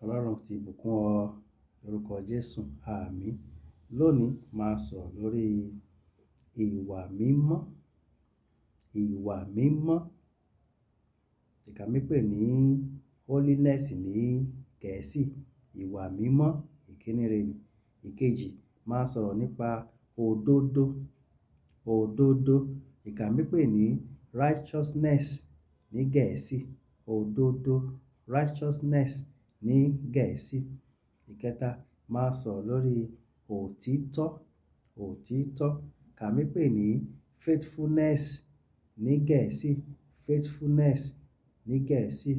Ọlọ́run ti bùkún ọ lórúkọ Jésù. Àmín. Lónìí máa sọ̀rọ̀ lórí ìwà mímọ́. Ìwà mímọ́. Ìkà mí pè ní holiness ní Gẹ̀ẹ́sì. Ìwà mímọ́ ìkíní rẹ̀ ni. Ìkejì máa sọ̀rọ̀ nípa òdodo. Òdodo. Ìkà mí pè ní righteousness ní Gẹ̀ẹ́sì. Òdodo. Righteousness ní Gẹ̀ẹ́sì. Ìkẹta máa sọ̀rọ̀ lórí òtítọ́. Òtítọ́. Ìkà mí pè ní faithfulness ní Gẹ̀ẹ́sì. Faithfulness ní Gẹ̀ẹ́sì.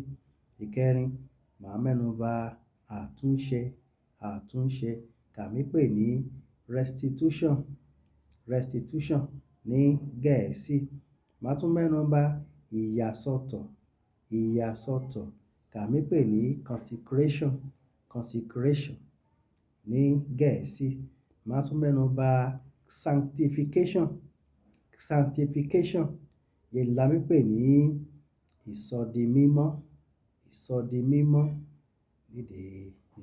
Ìkẹrin màá mẹ́nu bà àtúnṣe. Àtúnṣe. Ìkà mí pè ní restitution. Restitution ní Gẹ̀ẹ́sì. Màá tún mẹ́nu bà ìyàsọ́tọ̀. Ìyàsọ́tọ̀. Ìkà mí pè ní consecration. Consecration ní Gẹ̀ẹ́sì. Màá tún mẹ́nu bà sanctification. Sanctification. Ìlà mí pè ní ìsọdimímọ́. Ìsọdimímọ́ ní èdè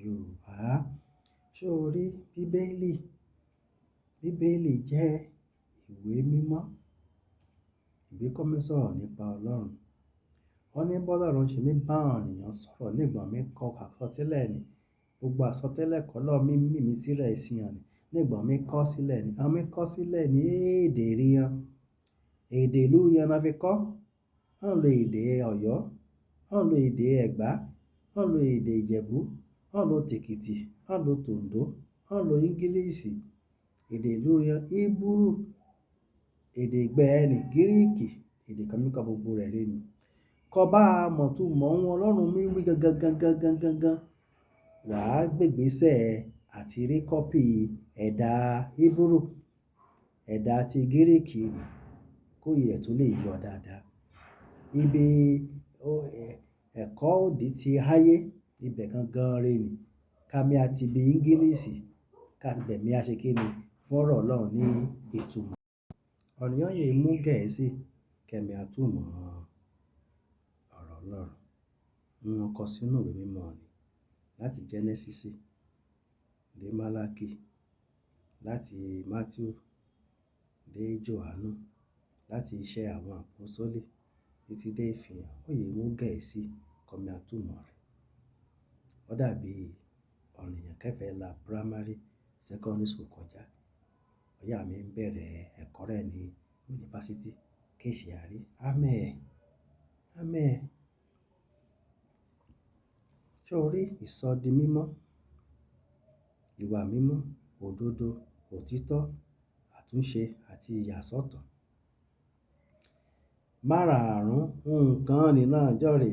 Yorùbá. Ṣé o rí Bíbélì? Bíbélì jẹ́ ìwé mímọ́. Ìwé kọ́ sọ̀rọ̀ nípa Ọlọ́run. Wọ́n ní bọ́lọ́run ṣe mí bá àwọn ènìyàn sọ̀rọ̀ nígbà mi kọ àsọtẹ́lẹ̀ ni. Gbogbo àsọtẹ́lẹ̀ kọ́ lọ́ mí mí sílẹ̀ sí hàn ni. Nígbà mi kọ sílẹ̀ ni. Àwọn mi kọ sílẹ̀ ní èdè ríran. Èdè ìlú ríran la fi kọ́. Wọ́n lo èdè Ọ̀yọ́. Wọ́n lo èdè Ẹ̀gbá. Wọ́n lo èdè Ìjẹ̀bú. Wọ́n lo tèkìtì. Wọ́n lo tòǹdó. Wọ́n lo Íńgílíìsì. Èdè ìlú ríran Híbúrù. Èdè ìgbẹ́ẹ̀nì Gíríìkì. Èdè kan mi kọ gbogbo rẹ̀ rí ni. Kọ bá mọ̀ tún mọ̀ ohun Ọlọ́run mi wí gangan. Wà á gbègbésẹ̀ àti rí kọ́pì ẹ̀dà Híbúrù. Ẹ̀dà ti Gíríìkì ni. Kó yẹ tó lè yọ dáadáa. Ibi ẹ̀kọ́ òdì ti háyé. Ibẹ̀ gangan rí ni. Ká mi àti ibi Íńgílíìsì. Ká ti bẹ̀ mí a ṣe kí ni fún ọ̀rọ̀ Ọlọ́run ní ìtumọ̀. Ọ̀nìyàn yìí mú Gẹ̀ẹ́sì kẹ́mi àtúmọ̀ ọ̀rọ̀ Ọlọ́run. Wọ́n kọ sínú ìwé mímọ́ ni. Láti Genesis dé Málákì. Láti Matthew dé Jòhánù. Láti iṣẹ́ àwọn àpọ́sítélì títí dé ìfihàn. Ó yẹ mú Gẹ̀ẹ́sì kọ́mi àtúmọ̀ rẹ̀. Ó dàbí ọ̀nìyàn kẹfẹ́ la primary secondary school kọjá. Ọ̀yá mi ń bẹ̀rẹ̀ ẹ̀kọ́ rẹ̀ ní yunifásítì. Kéṣì àrí. Amen. Amen. Ṣé o rí ìsọdimímọ́? Ìwà mímọ́, òdodo, òtítọ́, àtúnṣe àti ìyàsọ́tọ̀. Márààrún nǹkan ni náà jọ́re.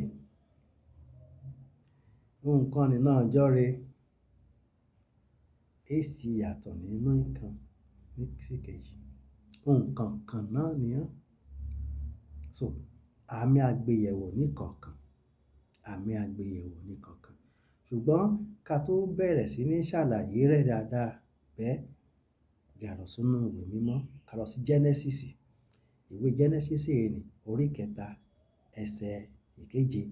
Nǹkan ni náà jọ́re. Èsì yàtọ̀ nínú nǹkan ní síkejì. Nǹkan kan náà ni ọ́. So, àmì àgbéyẹ̀wò ní kọ̀ọ̀kan. Àmì àgbéyẹ̀wò ní kọ̀ọ̀kan. Ṣùgbọ́n ká tó bẹ̀rẹ̀ sí ní ṣàlàyé rẹ̀ dáadáa bẹ́ẹ̀, jà lọ sínú ìwé mímọ́. Ká lọ sí Genesis. Ìwé Genesis ni orí kẹta, ẹsẹ̀ ìkeje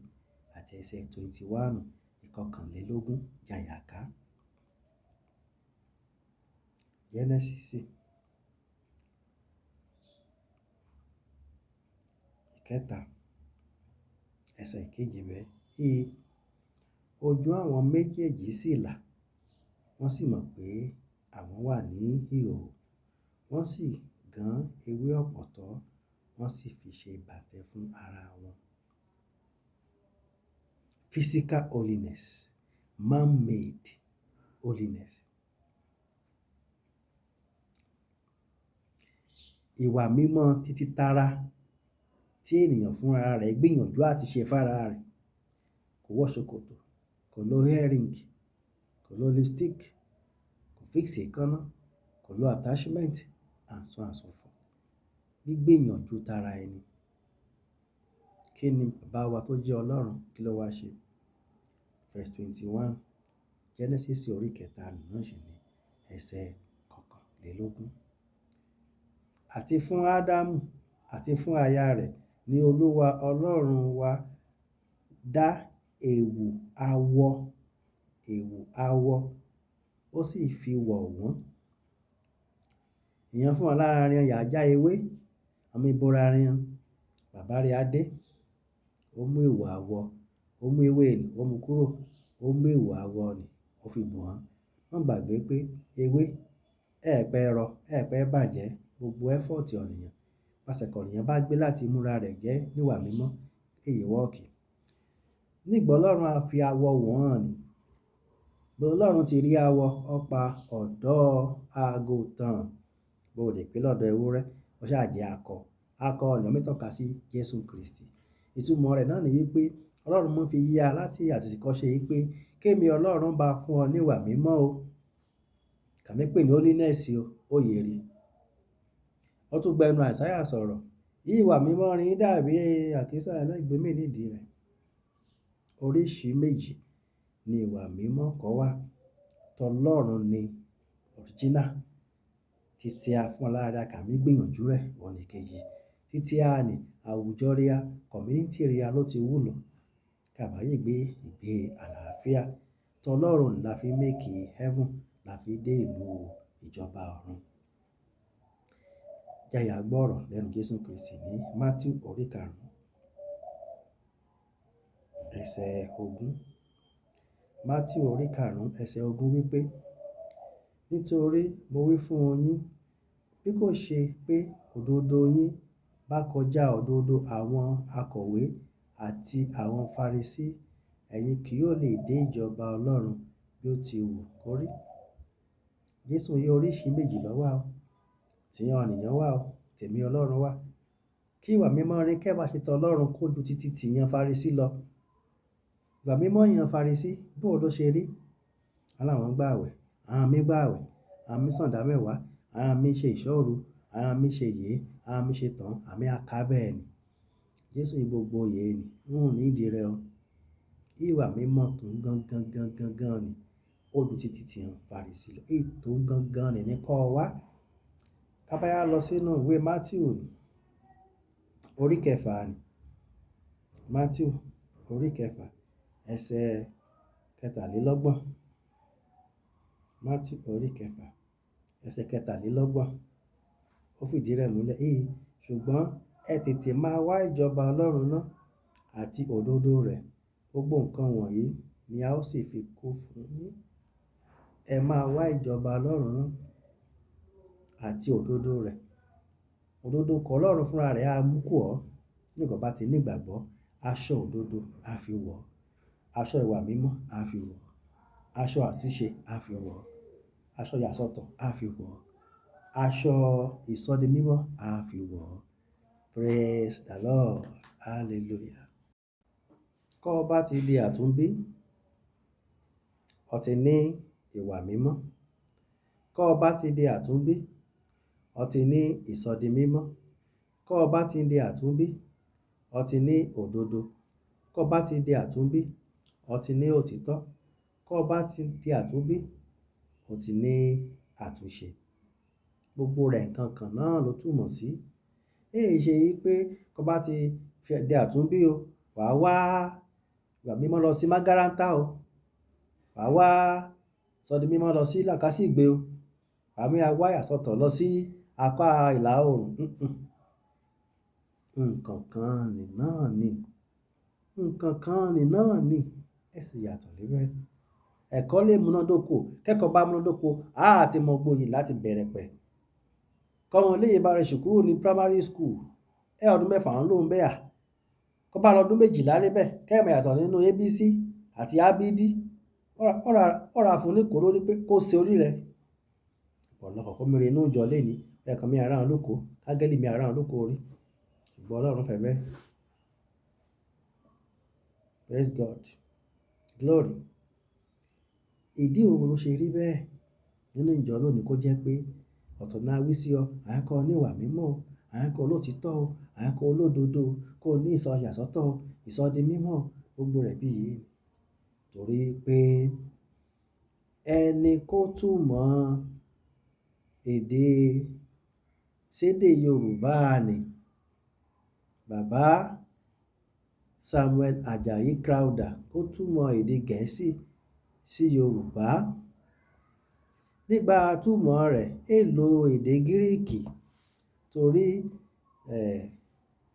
àti ẹsẹ̀ 21, ìkọkànlélógún jàyàká. Genesis. Ìkẹta, ẹsẹ̀ ìkeje bẹ́ẹ̀. Ojú àwọn méjèèjì sì là. Wọ́n sì mọ̀ pé àwọn wà ní ìhòhò. Wọ́n sì gán ewé ọ̀pọ̀tọ́. Wọ́n sì fi ṣe ìbàtẹ́ fún ara wọn. Physical holiness. Man-made holiness. Ìwà mímọ́ títí tara tí ènìyàn fún ara rẹ̀ gbìyànjú àti ṣe fára rẹ̀. Kò wọ ṣòkòtò, kò lo earring, kò lo lipstick, kò fix èékánná, kò lo attachment and so on and so forth. Gbígbìyànjú tara ẹni. Kí ni bàbá wa tó jẹ́ Ọlọ́run kí ló wá ṣe? Verse 21. Genesis orí kẹta náà ṣì ní ẹsẹ̀ kọkànlélógún. Àti fún Ádámù àti fún aya rẹ̀ ni Olúwa Ọlọ́run wa dá èwù awọ ẹ̀wù awọ, ó sì fi wọ̀ wọ́n. Ìyẹn fún wọn lára rin yà já ewé, àmì ìbora rin. Bàbá rẹ̀ á dé, ó mú ẹ̀wù awọ, ó mú ewé nì, ó mú kúrò, ó mú ẹ̀wù awọ nì, ó fi bò wọ́n. Má gbàgbé pé ewé ẹ̀ẹ̀pẹ́ rọ, ẹ̀ẹ̀pẹ́ bàjẹ́, gbogbo effort ọ̀nìyàn, pàṣẹkọ̀ ènìyàn bá gbé láti múra rẹ̀ jẹ́ níwà mímọ́, èyí wọ́ọ̀kì. Nígbà Ọlọ́run á fi awọ wọ̀n ni. Bí Ọlọ́run ti rí awọ, ó pa ọ̀dọ́ àgùntàn. Bó lè pé lọ́dọ̀ ewúrẹ́, ó ṣáà jẹ́ akọ. Akọ ọ̀nà mi tọ́ka sí Jésù Kristi. Ìtumọ̀ rẹ̀ náà ni wípé Ọlọ́run mú fi yá láti àtìkọ́ṣe wípé kémi Ọlọ́run bá fún ọ níwà mímọ́ o. Kàmí pè ní holiness o, ó yẹ rí. Ó tún gbẹnu Àìsáyà sọ̀rọ̀. Ìwà mímọ́ rin dàbí àkísà ẹlẹ́gbẹ̀mí nídìí rẹ̀. Oríṣi méjì ni ìwà mímọ́ kan wà. Tọlọ́run ni original. Títí a fún alára kàmí gbìyànjú rẹ̀ wọ́n ní kejì. Títí a ní àwùjọ ríà, community ríà ló ti wúlò. Kàbáyé gbé ìgbé àlàáfíà. Tọlọ́run la fi make heaven, la fi dé ìlú ìjọba ọ̀run. Jàyà gbọ́rọ̀ lẹ́nu Jésù Kristi ní Matthew orí 5, ẹsẹ̀ 20. Matthew orí 5, ẹsẹ̀ 20 wípé, nítorí mo wí fún yín, bí kò ṣe pé òdodo yín bá kọjá òdodo àwọn akọ̀wé àti àwọn Farisí, ẹ̀yin kì yóò lè dé ìjọba Ọlọ́run bí ó ti wù kó rí. Jésù yẹ oríṣi méjì ló wà o. Tìyàn ènìyàn wà o, tèmi Ọlọ́run wà. Kí ìwà mímọ́ rin kẹ́ bá ṣe tọ Ọlọ́run kó ju títí tìyàn Farisí lọ. Ìwà mímọ́ yàn Farisí bó ló ṣe rí? Aláwọn gbààwẹ̀, àwọn mi gbààwẹ̀, àwọn mi sàndá mẹ́wàá, àwọn mi ṣe ìṣọ́ru, àwọn mi ṣe yìí, àwọn mi ṣe tán, àmì aká bẹ́ẹ̀ ni. Jésù ní gbogbo yìí ni, wọ́n ní ìdí rẹ̀ o. Ìwà mímọ́ tó ń gangan ni ó ju títí tìyàn Farisí lọ. Ètò gangan ni kọ́ wá. Kábáyá lọ sínú ìwé Matthew orí 6 ni. Matthew orí 6, ẹsẹ̀ 23. Matthew orí 6, ẹsẹ̀ 23. Ó fìdí rẹ̀ múlẹ̀. Ṣùgbọ́n ẹ tètè máa wá ìjọba Ọlọ́run náà àti òdodo rẹ̀. Gbogbo nǹkan wọ̀nyí ni a ó sì fi kún fún yín. Ẹ máa wá ìjọba Ọlọ́run náà àti òdodo rẹ̀. Òdodo kọ́ Ọlọ́run fúnra rẹ̀ á mú kù ọ́. Nígbà bá ti nígbàgbọ́, aṣọ òdodo á fi wọ̀. Aṣọ ìwà mímọ́ á fi wọ̀. Aṣọ àtúnṣe á fi wọ̀. Aṣọ ìyàsọ́tọ̀ á fi wọ̀. Aṣọ ìsọdi mímọ́ á fi wọ̀. Praise the Lord. Hallelujah. Kọ́ bá ti di àtúnbí, ó ti ní ìwà mímọ́. Kọ́ bá ti di àtúnbí, ó ti ní ìsọdi mímọ́. Kọ́ bá ti di àtúnbí, ó ti ní òdodo. Kọ́ bá ti di àtúnbí, ó ti ní òtítọ́. Kọ́ bá ti di àtúnbí, ó ti ní àtúnṣe. Gbogbo rẹ̀ nǹkan kan náà ló túmọ̀ sí. Èyí ṣe yí pé kọ́ bá ti di àtúnbí o, wà wá ìwà mímọ́ lọ sí Mágárátá o. Wà wá ìsọdi mímọ́ lọ sí Làkásìgbé o. Àmì àwá ìyàsọ́tọ̀ lọ sí apá ìlà oòrùn. Nǹkan kan ni náà ni. Nǹkan kan ni náà ni. Ẹ sì yàtọ̀ níbẹ̀. Ẹ̀kọ́ lè múnádóko. Kẹ́kọ̀ọ́ bá múnádóko, a ti mọ gboyè láti bẹ̀rẹ̀ pẹ̀. Kọ́mọ léyè bá rẹ̀ ṣùkúrù ní primary school. Ọdún 6 ló ń bẹ́yà. Kọ́ bá lọ́dún 12 bẹ́ẹ̀. Kẹ́mọ̀ yàtọ̀ nínú ABC àti ABD. Ọ̀rà fún ní kò lórí pé kó ṣe orí rẹ̀. Ọ̀pọ̀lọpọ̀ kọ́ mìíràn inú ìjọ lé ní ẹ̀kan mi ara hàn lóko, kágẹ́lì mi ara hàn lóko orí. Ṣùgbọ́n Ọlọ́run fẹ́ bẹ́ẹ̀. Praise God. Glory. Ìdí òun ló ṣe rí bẹ́ẹ̀ nínú ìjọ lónìí kó jẹ́ pé ọ̀tọ̀ náà wí sí ọ, à ń kọ́ níwà mímọ́ o, à ń kọ́ olótìtọ́ o, à ń kọ́ olódodo o, kó ní ìsọyàsọ́tọ̀ o, ìsọdi mímọ́ o, gbogbo rẹ̀ bí yìí. Torí pé ẹni kó túmọ̀ èdè sédè Yorùbá ni Bàbá Samuel Ajayi Crowther kó túmọ̀ èdè Gẹ̀ẹ́sì sí Yorùbá. Nígbà túmọ̀ rẹ̀, èlò èdè Gíríìkì torí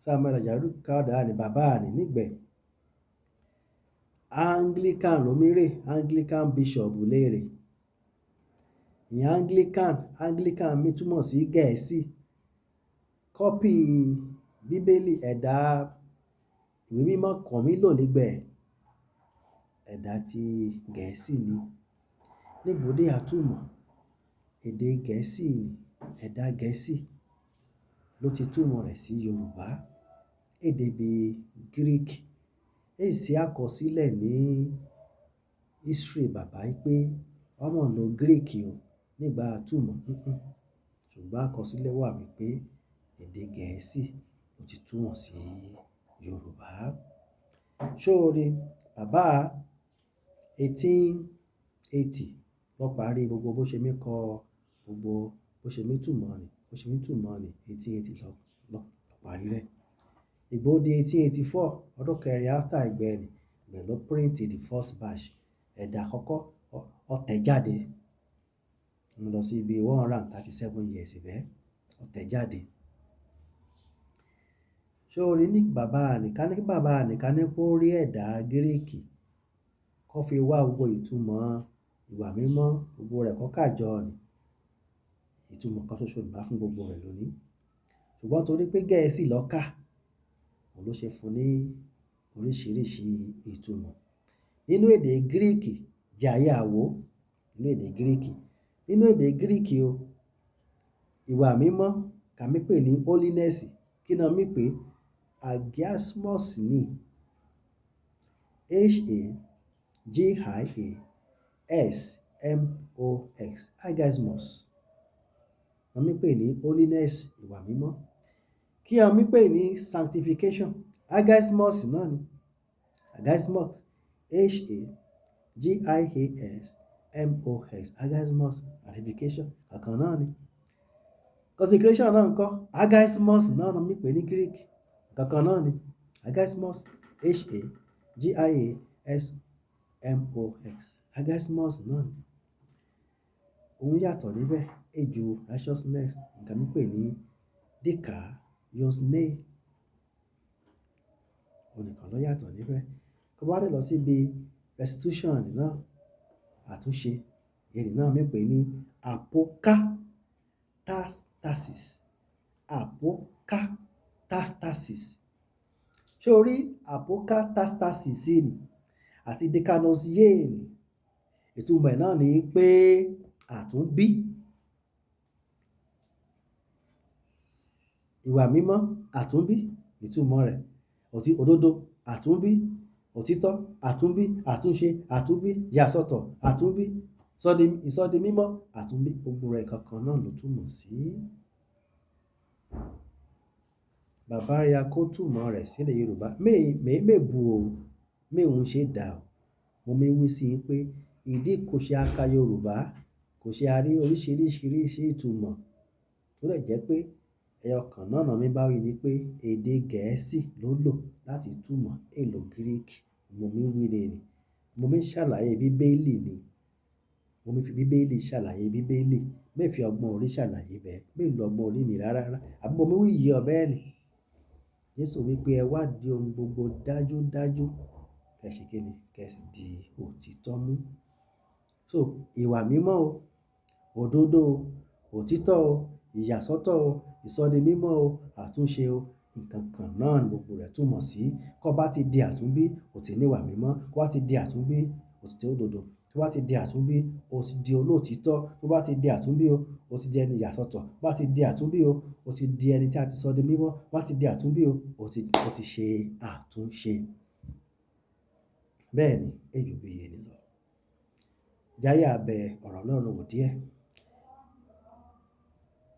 Samuel Àjàó Crowther ni bàbá ni nígbẹ̀. Anglican lómírè, Anglican bishop lérè. Ìyẹn Anglican mi túmọ̀ sí Gẹ̀ẹ́sì. Kọ́pì Bíbélì ẹ̀dà ìwé mímọ́ kan mi lò nígbẹ̀ ẹ̀dà ti Gẹ̀ẹ́sì ni. Níbòdé àtúmọ̀ èdè Gẹ̀ẹ́sì ni ẹ̀dà Gẹ̀ẹ́sì ló ti túmọ̀ rẹ̀ sí Yorùbá. Èdè bí Greek èsì àkọsílẹ̀ ní history bàbá yìí pé ọmọ lò Greek o nígbà túmọ̀ ṣùgbọ́n àkọsílẹ̀ wà wípé èdè Gẹ̀ẹ́sì ló ti túmọ̀ sí Yorùbá. Ṣóòrí bàbá 1880 ló parí gbogbo bó ṣe mí kọ gbogbo bó ṣe mí túmọ̀ ni 1880 ló parí rẹ̀. Ìgbà ó di 1884 ọdún kẹrin after ìgbẹ̀ni ibẹ̀ ló print the first batch ẹ̀dà àkọ́kọ́ ó tẹ̀ jáde. Mo lọ sí ibi 137 years ibẹ̀ ó tẹ̀ jáde. Ṣóòrí ní bàbá nìkan ní kó rí ẹ̀dà Gíríìkì kó fi wá gbogbo ìtumọ̀ ìwà mímọ́ gbogbo rẹ̀ kó kàjọ ni. Ìtumọ̀ kan ṣoṣo nígbà fún gbogbo rẹ̀ lónìí. Ṣùgbọ́n torí pé Gẹ̀ẹ́sì ló kà, òun ló ṣe fún ní oríṣiríṣi ìtumọ̀. Nínú èdè Gíríìkì jẹ́ ayé àwò nínú èdè Gíríìkì o. Ìwà mímọ́ kà mí pè ní holiness kí náà mí pé hagiasmos ni Hagiasmos hagiasmos wọ́n mí pè ní holiness ìwà mímọ́. Kí wọ́n mí pè ní sanctification hagiasmos náà ni hagiasmos hagiasmos sanctification kankan náà ni. Consecration náà ńkọ́ hagiasmos náà ni wọ́n mí pè ní Greek kankan náà ni hagiasmos hagiasmos náà ni. Òun yàtọ̀ níbẹ̀ ejò righteousness nǹkan mí pè ní dikaiosne òun nìkan ló yàtọ̀ níbẹ̀. Kó bá lọ sí ibi restitution náà àtúnṣe èdè náà mí pè ní apokatastasis. Ṣé o rí apokatastasis ni àti dikanosie ni ìtumọ̀ ẹ̀ náà ni pé àtúnbí. Ìwà mímọ́ àtúnbí ìtumọ̀ rẹ̀ òdodo àtúnbí òtítọ́ àtúnbí àtúnṣe àtúnbí yàsọ́tọ̀ àtúnbí ìsọdi mímọ́ àtúnbí gbogbo rẹ̀ kankan náà ló túmọ̀ sí. Bàbá rí akó túmọ̀ rẹ̀ sí èdè Yorùbá mẹ́bù o mẹ́hùn ṣe dà o. Mo mi wí sí i pé ìdí kò ṣe aka Yorùbá kò ṣe a rí oríṣiríṣi ìtumọ̀ tó lè jẹ́ pé ẹyọ kan náà mi bá wí ni pé èdè Gẹ̀ẹ́sì ló lò láti túmọ̀ èlò Greek. Mo mi wí rẹ̀ ni mo mi ṣàlàyé Bíbélì ni mo mi fi Bíbélì ṣàlàyé Bíbélì mẹ́ fi ọgbọ́n orí ṣàlàyé bẹ́ẹ̀ mẹ́ lọ ọgbọ́n orí mi rárá àbí mo mi wí yí ọ bẹ́ẹ̀ ni. Jésù wípé ẹ wá di ohun gbogbo dájúdájú kẹ̀sì kíni kẹ̀sì di òtítọ́ mú. So ìwà mímọ́ o òdodo o òtítọ́ o ìyàsọ́tọ̀ o ìsọdi mímọ́ o àtúnṣe o nǹkan kan náà ni gbogbo rẹ̀ túmọ̀ sí. Kó bá ti di àtúnbí ó ti ní ìwà mímọ́ kó bá ti di àtúnbí ó ti di òdodo tó bá ti di àtúnbí ó ti di olóòtítọ́ tó bá ti di àtúnbí ó ti di ẹni ìyàsọ́tọ̀ bá ti di àtúnbí ó ti di ẹni tí a ti sọ di mímọ́ bá ti di àtúnbí ó ti ṣe àtúnṣe. Bẹ́ẹ̀ ni ejò bí iye ni lọ. Jáyà bẹ ọ̀rọ̀ Ọlọ́run wò díẹ̀.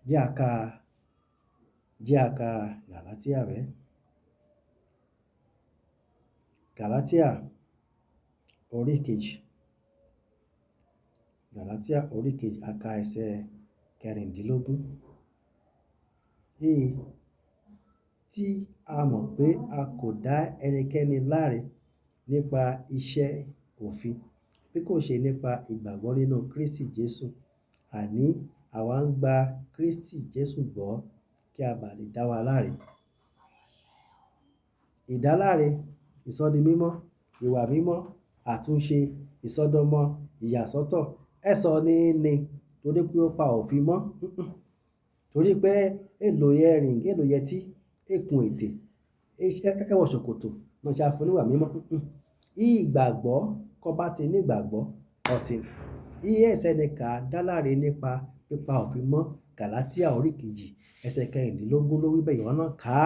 Jẹ́ àka Gàlátíà rẹ̀. Gàlátíà orí kejì. Gàlátíà orí kejì àka ẹsẹ̀ 16. Tí a mọ̀ pé a kò dá ẹnikẹ́ni láre nípa iṣẹ́ òfin bí kò ṣe nípa ìgbàgbọ́ nínú Kristi Jésù. Àní àwa ń gba Kristi Jésù gbọ́ kí a bá lè dá wa láre. Ìdáláre, ìsọdimímọ́, ìwà mímọ́, àtúnṣe, ìsọdọmọ, ìyàsọ́tọ̀. Ẹ̀sọ́ ní ní torí pé ó pa òfin mọ́. Torí pé èlò yẹ rìn, èlò yẹ tí, èkun ètè, ẹwọ ṣòkòtò, lọ ṣe àfún níwà mímọ́. Ìgbàgbọ́ kọ́ bá ti ní ìgbàgbọ́ ọ̀tí. Ẹsẹ̀ ni ká dáláre nípa pípa òfin mọ́. Gàlátíà orí kejì ẹsẹ̀ 16 ló wí bẹ́ẹ̀, ìwọ náà ká.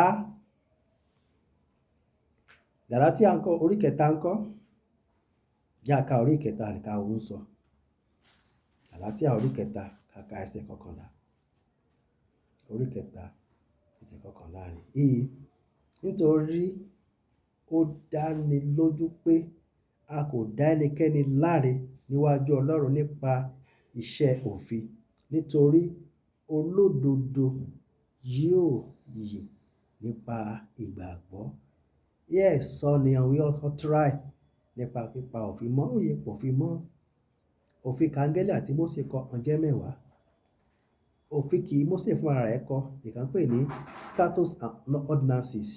Gàlátíà ńkọ́ orí kẹta ńkọ́? Já ka orí kẹta nìka òun sọ. Gàlátíà orí kẹta kàkà ẹsẹ̀ 11. Orí kẹta ẹsẹ̀ 11 ni. Nítorí ó dáni lójú pé a kò dá ẹnikẹ́ni láre níwájú Ọlọ́run nípa iṣẹ́ òfin. Nítorí olódodo yóò yè nípa ìgbàgbọ́. Yes, so ni we also try nípa pípa òfin mọ́. Ó yẹ pọ̀ òfin mọ́. Òfin kàngẹ́lì àti Mósè kọ ọ̀jẹ́ 10. Òfin kì í Mósè fún ara rẹ̀ kọ, ìkan pè ní Statutes and Ordinances,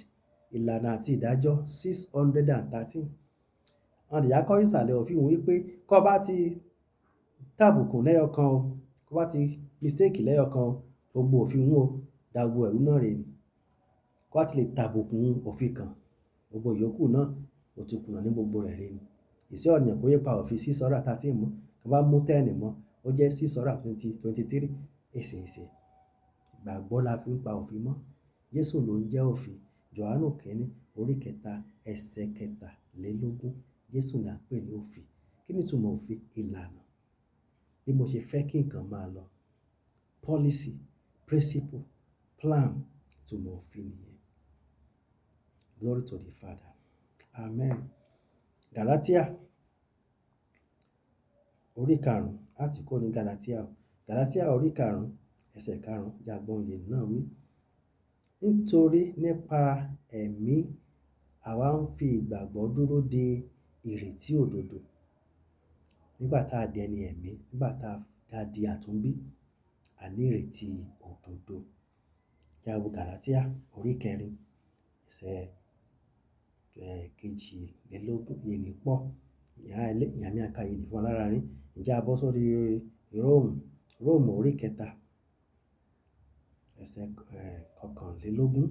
ìlànà àti ìdájọ́ 613. Àwọn ìyá kọ́ ìsàlẹ̀ òfin wọ́n wípé kọ́ bá ti tàbùkù lẹ́yọkan o, kọ́ bá ti mistake lẹ́yọkan o, gbogbo òfin wọn o, dàgbò ẹ̀rú náà rè ni. Kọ́ bá ti lè tàbùkù òfin kan, gbogbo ìyókù náà ó ti kùnà ní gbogbo rẹ̀ rè ni. Ìṣe ọ̀nà kó yẹ pa òfin 613 mọ́, kọ́ bá mú 10 mọ́, ó jẹ́ 623. Èsì. Ìgbàgbọ́ la fi ń pa òfin mọ́. Jésù ló ń jẹ́ òfin. Jòhánù kínní orí kẹta ẹsẹ̀ 23. Jésù là ń pè ní òfin. Kí ni ìtumọ̀ òfin? Ìlànà. Bí mo ṣe fẹ́ kí nǹkan máa lọ. Policy, principle, plan. Ìtumọ̀ òfin nìyẹn. Glory to the Father. Amen. Galatia orí 5 láti kó ní Galatia. Galatia orí 5 ẹsẹ̀ 5 jàgbọ́n yẹn náà wí. Nítorí nípa ẹ̀mí àwa ń fi ìgbàgbọ́ dúró de ìrètí òdodo. Nígbà tá a di ẹni ẹ̀mí, nígbà tá a di àtúnbí, a ní ìrètí òdodo. Jáwo Galatia orí 4 ẹsẹ̀ 22 yìí ní pọ̀. Ìyàmí àká yìí ní fún alára rí. Ǹjẹ́ a bọ́ sórí Róòmù orí 3 ẹsẹ̀ 21.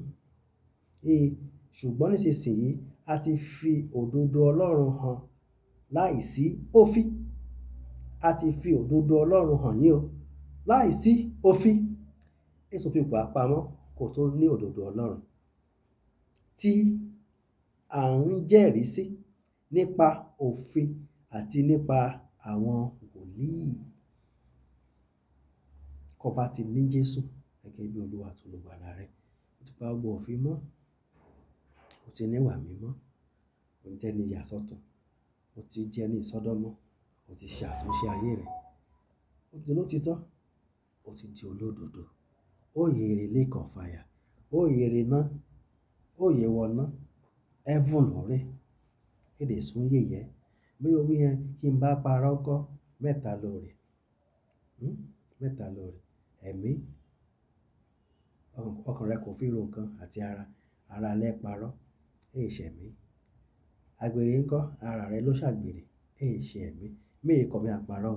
Ṣùgbọ́n nísinsìnyí a ti fi òdodo Ọlọ́run hàn láìsí òfin. A ti fi òdodo Ọlọ́run hàn yín o láìsí òfin. Èso fi kò àpamọ́ kò tó ní òdodo Ọlọ́run tí à ń jẹ́rìí sí nípa òfin àti nípa àwọn wòlíì. Kọ́ bá ti ní Jésù gẹ́gẹ́ bí Olúwa àti olùgbàlà rẹ, ó ti pa gbogbo òfin mọ́. Ó ti ní ìwà mímọ́. Ó ti jẹ́ ní ìyàsọ́tọ̀. Ó ti jẹ́ ní ìsọdọmọ. Ó ti ṣe àtúnṣe ayé rẹ̀. Ó ti lótìtọ́. Ó ti di olódodo. Ó yè èrè lẹ́kàn fàyà. Ó yè èrè náà. Ó yè wọ̀nà. Heaven lọ́rẹ́. Èdè sún yẹ̀yẹ́. Bí o wí yẹn kí n bá parọ́ kọ́ mẹ́ta lóore. Mẹ́ta lóore. Ẹ̀mí. Ọkàn rẹ kò fi ro nǹkan àti ara lẹ́ parọ́. Ṣe ẹ̀mí. Àgbèrè ńkọ́ ara rẹ ló ṣàgbèrè. Ṣe ẹ̀mí. Mí kọ̀ mí àparọ́.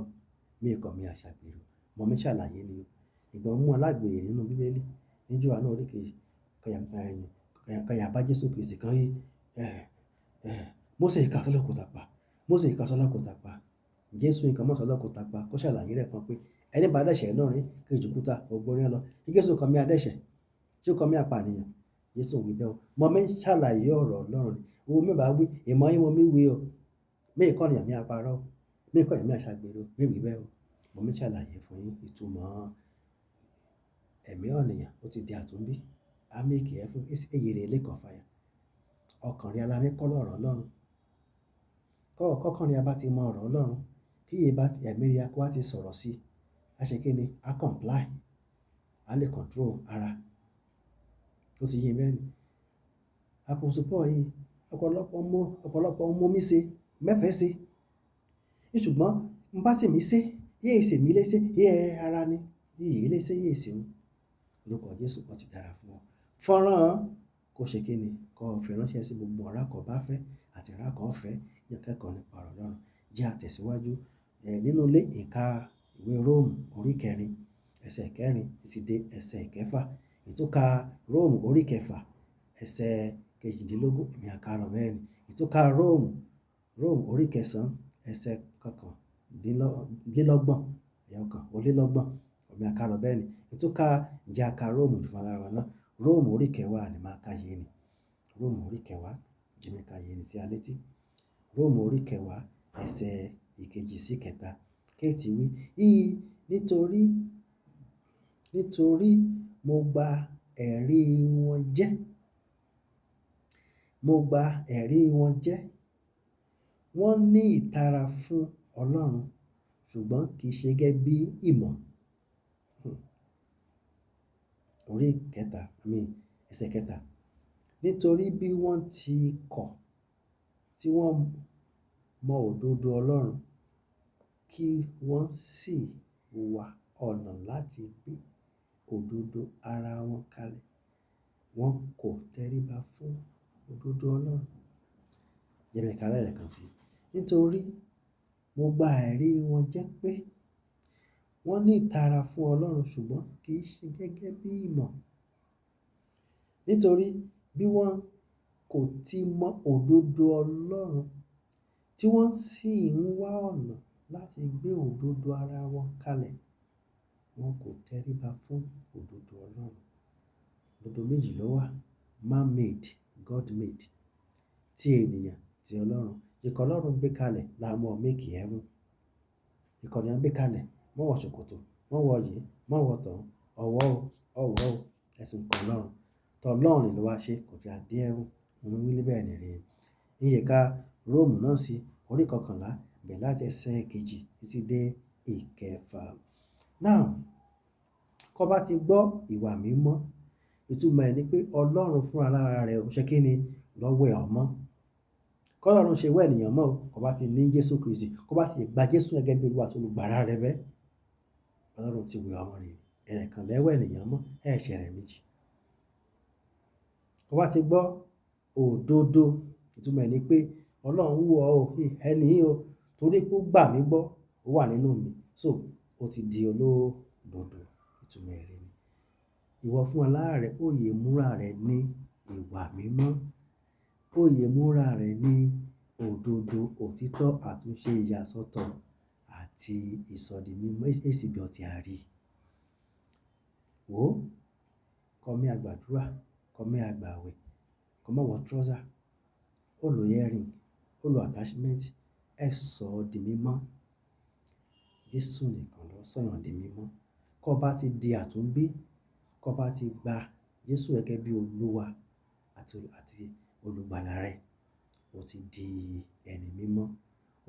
Mí kọ̀ mí àṣàgbèrè. Mọ̀ mí ṣàlàyé ni o. Ìgbọ́n mú alágbèrè nínú Bíbélì. Ní Jòhánù orí kejì. Kàyà bá Jésù Kristi kan yí. Mósè ìkàsọ́lọ̀ kò tàpá. Mósè ìkàsọ́lọ̀ kò tàpá. Jésù nǹkan mọ́sọ́lọ̀ kò tàpá. Kó ṣàlàyé rẹ̀ kan pé ẹni bá dẹ́ṣẹ̀ náà rí kí ìjùkúta ògbórin lọ. Jésù kan mí adẹ́ṣẹ̀. Tí ó kan mí apànìyàn. Jésù wí bẹ́ẹ̀ o. Mọ̀ mí ṣàlàyé ọ̀rọ̀ Ọlọ́run. Ohun mi bá wí, ìmọ̀ yín mo mi wí o. Mí kọ́ ni àmì àparọ́ o. Mí kọ́ àmì àṣàgbèrè o. Mí wí bẹ́ẹ̀ o. Mọ̀ mí ṣàlàyé fún yín ìtumọ̀ ẹ̀mí ọ̀nìyàn. Ó ti di àtúnbí. A mékì ẹ fún èyèrè lẹ́kàn fàyà. Ọkàn rẹ alámí kọ́ lọ́rọ̀ Ọlọ́run. Kọ́kàn rẹ bá ti mọ ọ̀rọ̀ Ọlọ́run. Kí iye bá ti ẹ̀mí rẹ wá ti sọ̀rọ̀ sí. A ṣe kí ni? A comply. A lè control ara. Ó ti yé bẹ́ẹ̀ ni. Apostle Paul yìí ọ̀pọ̀lọpọ̀ mú mi ṣe mẹ́fẹ̀ẹ́ ṣe. ṣùgbọ́n n bá tì mí sé, yéé ṣe mí léṣe, yé ara ni, yéé léṣe, yéé ṣe òun. Lórúkọ Jésù ó ti dára fún ọ. Fọ́nrán kó ṣe kí ni, kó fi ránṣẹ́ sí gbogbo ará kò bá fẹ́ àti ará kò fẹ́ yàn kẹ́kọ̀ọ́ nípa ọ̀rọ̀ Ọlọ́run. Jẹ́ àtẹ̀síwájú nínú ilé ìka ìwé Róòmù orí kẹrin, ẹsẹ̀ kẹrin títí dé ẹsẹ̀ kẹfà. Ìtúka Róòmù orí kẹfà, ẹsẹ̀ kejìdínlógún, èmi á kà lọ bẹ́ẹ̀ ni. Ìtúka Róòmù orí kẹsàn-án, ẹsẹ̀ kọkàndínlọ́gbọ̀n, ẹ̀yọkàn ó lé lọ́gbọ̀n, èmi á kà lọ bẹ́ẹ̀ ni. Ìtúka ǹjẹ́ a ka Róòmù fún ara wa náà. Róòmù orí kẹwàá ni màá ka yé ni. Róòmù orí kẹwàá, jẹ́ mi ka yé ni sí alẹ́ tí. Róòmù orí kẹwàá, ẹsẹ̀ ìkejì sí kẹta. Kéètì wí, nítorí mo gba ẹ̀rí wọn jẹ́. Mo gba ẹ̀rí wọn jẹ́. Wọ́n ní ìtara fún Ọlọ́run, ṣùgbọ́n kì í ṣe gẹ́gẹ́ bí ìmọ̀. Orí kẹta, ẹsẹ̀ kẹta. Nítorí bí wọ́n ti kọ̀ tí wọ́n mọ òdodo Ọlọ́run, kí wọ́n sì wá ọ̀nà láti gbé òdodo ara wọn kalẹ̀. Wọn kò tẹríba fún òdodo Ọlọ́run. Jẹ́ mi ká lẹ́ẹ̀kan sí. Nítorí mo gba ẹ̀rí wọn jẹ́ pé wọ́n ní ìtara fún Ọlọ́run, ṣùgbọ́n kì í ṣe gẹ́gẹ́ bí ìmọ̀. Nítorí bí wọ́n kò ti mọ òdodo Ọlọ́run, tí wọ́n sì ń wá ọ̀nà láti gbé òdodo ara wọn kalẹ̀, wọn kò tẹríba fún òdodo Ọlọ́run. Òdodo méjì ló wà: man-made, God-made. Tí ènìyàn, tí Ọlọ́run. Ìkan Ọlọ́run gbé kalẹ̀ la mọ̀ make heaven. Ìkan ni wọ́n gbé kalẹ̀, wọ́n wọ ṣòkòtò, wọ́n wọ yìí, wọ́n wọ tọ̀hún, ọwọ́ o, ẹ̀sùn kan Ọlọ́run. Tọlọ́run ló wá ṣe, kò fi adé heaven. Mo wí bẹ́ẹ̀ ni rí. Ìyẹ̀ka Róòmù náà sí orí kọkànlá, bẹ̀rẹ̀ láti ẹsẹ̀ kejì títí dé ìkẹfà. Now, kó bá ti gbọ́ ìwà mímọ́, ìtumọ̀ ẹ̀ ni pé Ọlọ́run fún ara rẹ̀ ó ṣe kí ni lọ́wọ́ ẹ̀ ọmọ. Kọ́ Ọlọ́run ṣe wẹ́ ènìyàn mọ́ o, kó bá ti ní Jésù Kristi, kó bá ti gba Jésù gẹ́gẹ́ bí Olúwa àti olùgbàlà rẹ̀ bẹ́ẹ̀. Ọlọ́run ti wẹ ọmọ rẹ̀. Ẹnìkan lẹ́wọ́ ènìyàn mọ́, ẹ̀ṣẹ̀ rẹ̀ méjì. Kó bá ti gbọ́ òdodo, ìtumọ̀ ẹ̀ ni pé Ọlọ́run wò ọ́ o, ẹni yìí o, torí pé ó gbà mí gbọ́, ó wà nínú mi. So, ó ti di olódodo. Ìtumọ̀ ẹ̀ rí ni. Ìwọ fún alára rẹ̀, ó yè múra rẹ̀ ní ìwà mímọ́. Ó yè múra rẹ̀ ní òdodo, òtítọ́, àtúnṣe, ìyàsọ́tọ̀ àti ìsọ̀dí mímọ́. Èsì bí ọtí a rí. Wò ó, kọ́ mi àgbàdúrà, kọ́ mi àgbàwẹ̀, kọ́ mọ́ wọ trouser, ó lo earring, ó lo attachment, ẹ sọ di mímọ́. Jésù nìkan ló sọ̀yàn di mímọ́. Kó bá ti di àtúnbí, kó bá ti gba Jésù gẹ́gẹ́ bí Olúwa àti olùgbàlà rẹ̀, ó ti di ẹni mímọ́.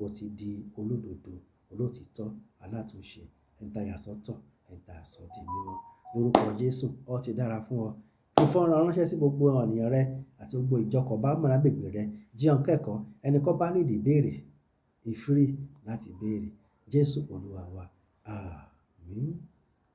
Ó ti di olódodo, olótítọ́, alátúnṣe, ẹni tí a yà sọ́tọ̀, ẹni tí a sọ di mímọ́. Lórúkọ Jésù, ó ti dára fún ọ. Fi fọ́nrán ránṣẹ́ sí gbogbo ènìyàn rẹ àti gbogbo ìjọ kò bá mọ̀ lágbègbè rẹ. Jíyàn kẹ́kọ̀ọ́, ẹni kó bá nídìí béèrè, free láti béèrè. Jésù Olúwa wa. Àmín.